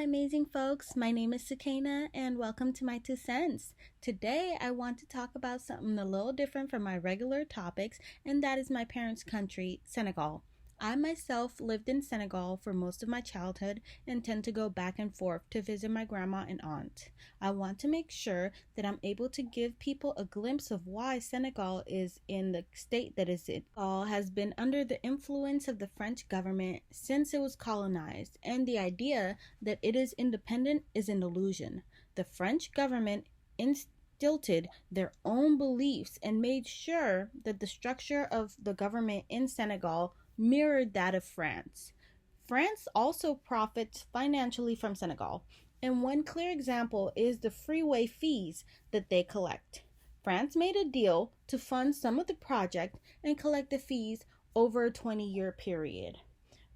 amazing folks. My name is Sakina, and welcome to my 2 cents. Today, I want to talk about something a little different from my regular topics, and that is my parents' country, Senegal. I myself lived in Senegal for most of my childhood and tend to go back and forth to visit my grandma and aunt. I want to make sure that I'm able to give people a glimpse of why Senegal is in the state that it's in. Senegal has been under the influence of the French government since it was colonized, and the idea that it is independent is an illusion. The French government instilled their own beliefs and made sure that the structure of the government in Senegal mirrored that of France. France also profits financially from Senegal, and one clear example is the freeway fees that they collect. France made a deal to fund some of the project and collect the fees over a 20-year period.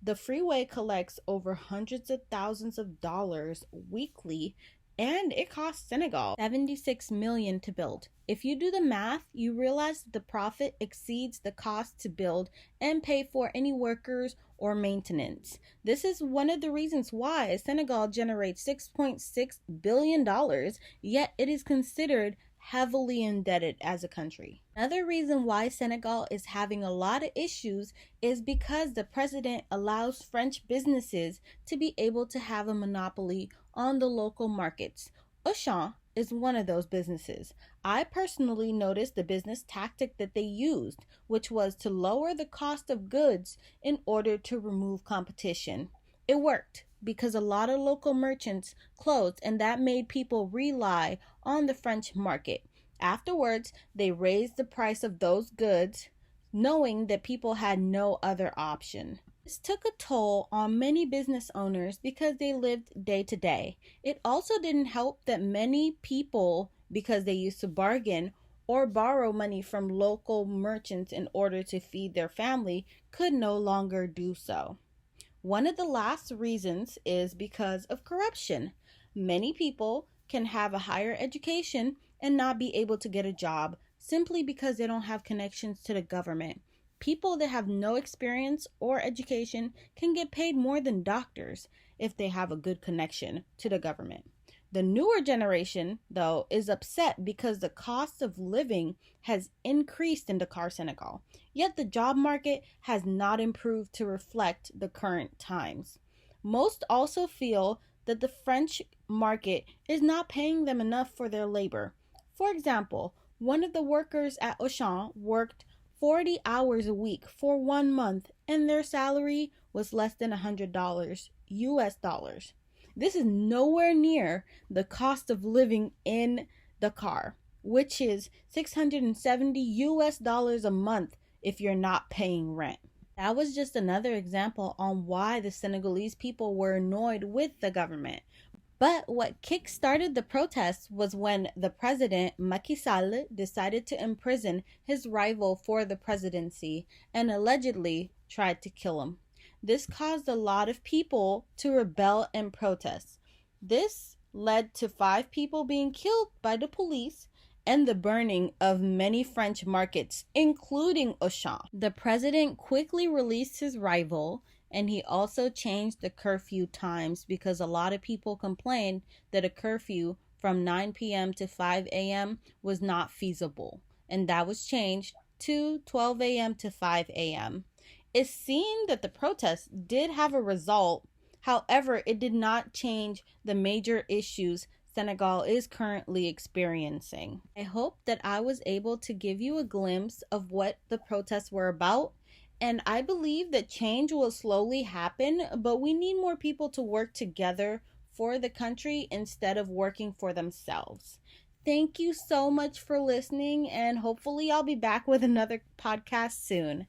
The freeway collects over hundreds of thousands of dollars weekly, and it costs Senegal $76 million to build. If you do the math, you realize that the profit exceeds the cost to build and pay for any workers or maintenance. This is one of the reasons why Senegal generates $6.6 billion, yet it is considered heavily indebted as a country. Another reason why Senegal is having a lot of issues is because the president allows French businesses to be able to have a monopoly on the local markets. Auchan is one of those businesses. I personally noticed the business tactic that they used, which was to lower the cost of goods in order to remove competition. It worked because a lot of local merchants closed, and that made people rely on the French market. Afterwards, they raised the price of those goods, knowing that people had no other option. This took a toll on many business owners because they lived day to day. It also didn't help that many people, because they used to bargain or borrow money from local merchants in order to feed their family, could no longer do so. One of the last reasons is because of corruption. Many people can have a higher education and not be able to get a job simply because they don't have connections to the government. People that have no experience or education can get paid more than doctors if they have a good connection to the government. The newer generation, though, is upset because the cost of living has increased in Dakar, Senegal. Yet the job market has not improved to reflect the current times. Most also feel that the French market is not paying them enough for their labor. For example, one of the workers at Auchan worked 40 hours a week for 1 month, and their salary was less than $100 US dollars. This is nowhere near the cost of living in Dakar, which is $670 US dollars a month if you're not paying rent. That was just another example on why the Senegalese people were annoyed with the government. But what kick-started the protests was when the president, Macky Sall, decided to imprison his rival for the presidency and allegedly tried to kill him. This caused a lot of people to rebel and protest. This led to 5 people being killed by the police and the burning of many French markets, including Auchan. The president quickly released his rival, and he also changed the curfew times because a lot of people complained that a curfew from 9 p.m. to 5 a.m. was not feasible, and that was changed to 12 a.m. to 5 a.m. It seemed that the protests did have a result. However, it did not change the major issues Senegal is currently experiencing. I hope that I was able to give you a glimpse of what the protests were about, and I believe that change will slowly happen, but we need more people to work together for the country instead of working for themselves. Thank you so much for listening, and hopefully I'll be back with another podcast soon.